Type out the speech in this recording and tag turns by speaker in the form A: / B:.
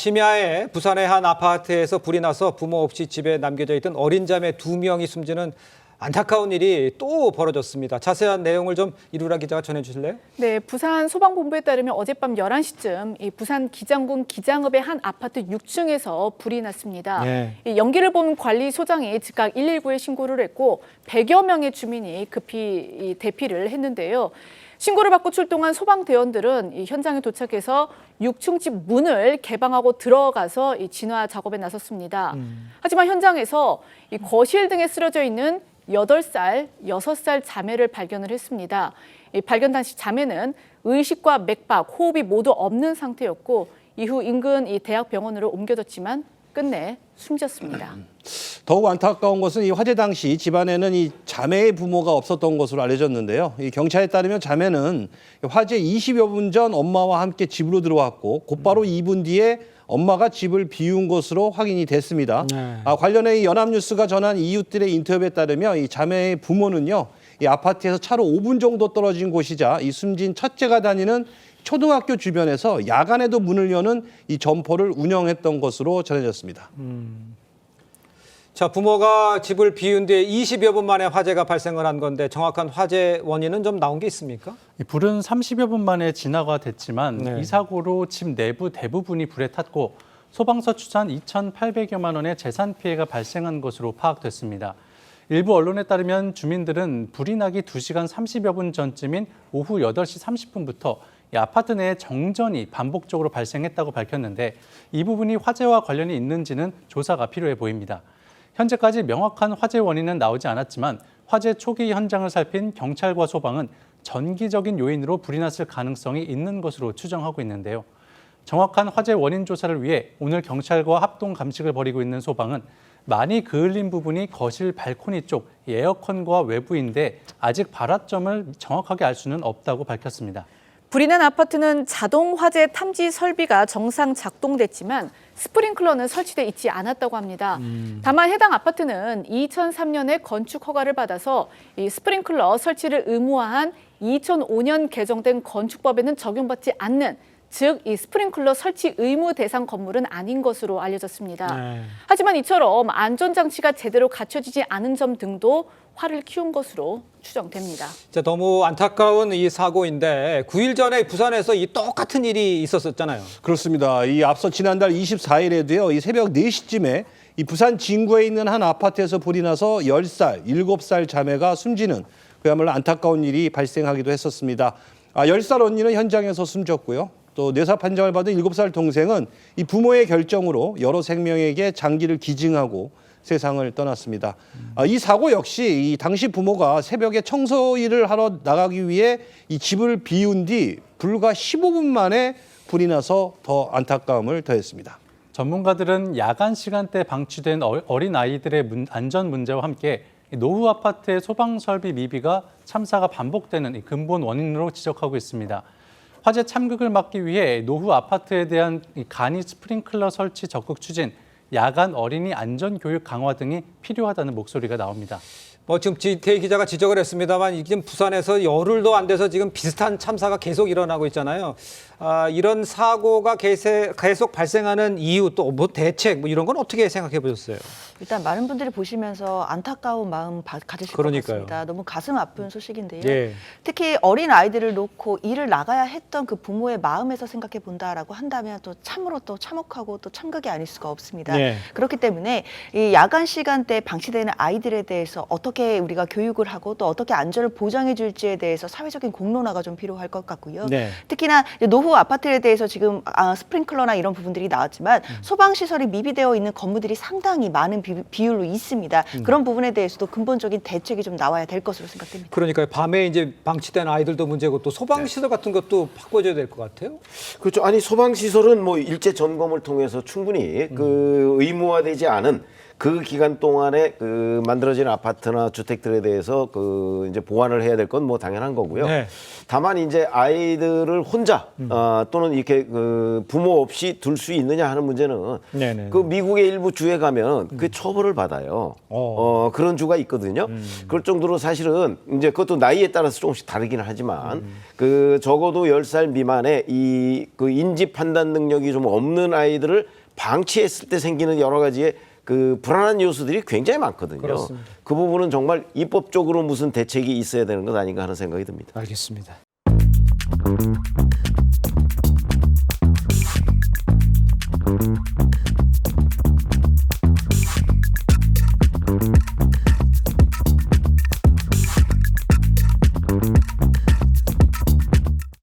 A: 심야에 부산의 한 아파트에서 불이 나서 부모 없이 집에 남겨져 있던 어린 자매 2명이 숨지는 안타까운 일이 또 벌어졌습니다. 자세한 내용을 좀 이루라 기자가 전해주실래요?
B: 네, 부산 소방본부에 따르면 어젯밤 11시쯤 이 부산 기장군 기장읍의 한 아파트 6층에서 불이 났습니다.
A: 네.
B: 이 연기를 본 관리소장이 즉각 119에 신고를 했고 100여 명의 주민이 급히 대피를 했는데요. 신고를 받고 출동한 소방대원들은 이 현장에 도착해서 6층 집 문을 개방하고 들어가서 이 진화 작업에 나섰습니다. 하지만 현장에서 이 거실 등에 쓰러져 있는 8살, 6살 자매를 발견을 했습니다. 이 발견 당시 자매는 의식과 맥박, 호흡이 모두 없는 상태였고 이후 인근 이 대학병원으로 옮겨졌지만 끝내 숨졌습니다.
C: 더욱 안타까운 것은 이 화재 당시 집안에는 이 자매의 부모가 없었던 것으로 알려졌는데요. 이 경찰에 따르면 자매는 화재 20여 분 전 엄마와 함께 집으로 들어왔고 곧바로 2분 뒤에 엄마가 집을 비운 것으로 확인이 됐습니다.
A: 네.
C: 관련해 이 연합뉴스가 전한 이웃들의 인터뷰에 따르면 이 자매의 부모는요, 이 아파트에서 차로 5분 정도 떨어진 곳이자 이 숨진 첫째가 다니는 초등학교 주변에서 야간에도 문을 여는 이 점포를 운영했던 것으로 전해졌습니다.
A: 자, 부모가 집을 비운 뒤에 20여 분 만에 화재가 발생을 한 건데 정확한 화재 원인은 좀 나온 게 있습니까?
D: 불은 30여 분 만에 진화가 됐지만
A: 네.
D: 이 사고로 집 내부 대부분이 불에 탔고 소방서 추산 2,800여만 원의 재산 피해가 발생한 것으로 파악됐습니다. 일부 언론에 따르면 주민들은 불이 나기 2시간 30여 분 전쯤인 오후 8시 30분부터 이 아파트 내에 정전이 반복적으로 발생했다고 밝혔는데 이 부분이 화재와 관련이 있는지는 조사가 필요해 보입니다. 현재까지 명확한 화재 원인은 나오지 않았지만 화재 초기 현장을 살핀 경찰과 소방은 전기적인 요인으로 불이 났을 가능성이 있는 것으로 추정하고 있는데요. 정확한 화재 원인 조사를 위해 오늘 경찰과 합동 감식을 벌이고 있는 소방은 많이 그을린 부분이 거실 발코니 쪽 에어컨과 외부인데 아직 발화점을 정확하게 알 수는 없다고 밝혔습니다.
B: 불이 난 아파트는 자동 화재 탐지 설비가 정상 작동됐지만 스프링클러는 설치돼 있지 않았다고 합니다. 다만 해당 아파트는 2003년에 건축 허가를 받아서 이 스프링클러 설치를 의무화한 2005년 개정된 건축법에는 적용받지 않는, 즉 이 스프링클러 설치 의무 대상 건물은 아닌 것으로 알려졌습니다.
A: 네.
B: 하지만 이처럼 안전장치가 제대로 갖춰지지 않은 점 등도 화를 키운 것으로 추정됩니다.
A: 자, 너무 안타까운 이 사고인데 9일 전에 부산에서 이 똑같은 일이 있었잖아요.
C: 그렇습니다. 이 앞서 지난달 24일에도요, 이 새벽 4시쯤에 이 부산 진구에 있는 한 아파트에서 불이 나서 10살, 7살 자매가 숨지는 그야말로 안타까운 일이 발생하기도 했었습니다. 10살 언니는 현장에서 숨졌고요. 또 뇌사 판정을 받은 7살 동생은 이 부모의 결정으로 여러 생명에게 장기를 기증하고 세상을 떠났습니다. 이 사고 역시 이 당시 부모가 새벽에 청소 일을 하러 나가기 위해 이 집을 비운 뒤 불과 15분 만에 불이 나서 더 안타까움을 더했습니다.
D: 전문가들은 야간 시간대 방치된 어린 아이들의 안전 문제와 함께 노후 아파트의 소방 설비 미비가 참사가 반복되는 근본 원인으로 지적하고 있습니다. 화재 참극을 막기 위해 노후 아파트에 대한 간이 스프링클러 설치 적극 추진, 야간 어린이 안전 교육 강화 등이 필요하다는 목소리가 나옵니다.
A: 지금 지태희 기자가 지적을 했습니다만 지금 부산에서 열흘도 안 돼서 지금 비슷한 참사가 계속 일어나고 있잖아요. 이런 사고가 계속 발생하는 이유 또 뭐 대책 이런 건 어떻게 생각해 보셨어요?
E: 일단 많은 분들이 보시면서 안타까운 마음 가지실
A: 그러니까요.
E: 것 같습니다. 너무 가슴 아픈 소식인데요.
A: 예.
E: 특히 어린 아이들을 놓고 일을 나가야 했던 그 부모의 마음에서 생각해 본다라고 한다면 또 참으로 또 참혹하고 또 참극이 아닐 수가 없습니다.
A: 예.
E: 그렇기 때문에 이 야간 시간대에 방치되는 아이들에 대해서 어떻게 우리가 교육을 하고 또 어떻게 안전을 보장해 줄지에 대해서 사회적인 공론화가 좀 필요할 것 같고요.
A: 네.
E: 특히나 노후 아파트에 대해서 지금 스프링클러나 이런 부분들이 나왔지만 소방시설이 미비되어 있는 건물들이 상당히 많은 비율로 있습니다. 그런 부분에 대해서도 근본적인 대책이 좀 나와야 될 것으로 생각됩니다.
A: 그러니까 밤에 이제 방치된 아이들도 문제고 또 소방시설 같은 것도 바꿔줘야 될 것 같아요.
F: 그렇죠. 아니 소방시설은 뭐 일제 점검을 통해서 충분히 그 의무화되지 않은 그 기간 동안에 그 만들어진 아파트나 주택들에 대해서 그 이제 보완을 해야 될 건 뭐 당연한 거고요.
A: 네.
F: 다만 이제 아이들을 혼자 또는 이렇게 그 부모 없이 둘 수 있느냐 하는 문제는
A: 네네.
F: 그 미국의 일부 주에 가면 그 처벌을 받아요. 그런 주가 있거든요. 그럴 정도로 사실은 이제 그것도 나이에 따라서 조금씩 다르긴 하지만 그 적어도 10살 미만의 이 그 인지 판단 능력이 좀 없는 아이들을 방치했을 때 생기는 여러 가지의 그 불안한 요소들이 굉장히 많거든요.
A: 그렇습니다.
F: 그 부분은 정말 입법적으로 무슨 대책이 있어야 되는 것 아닌가 하는 생각이 듭니다.
A: 알겠습니다.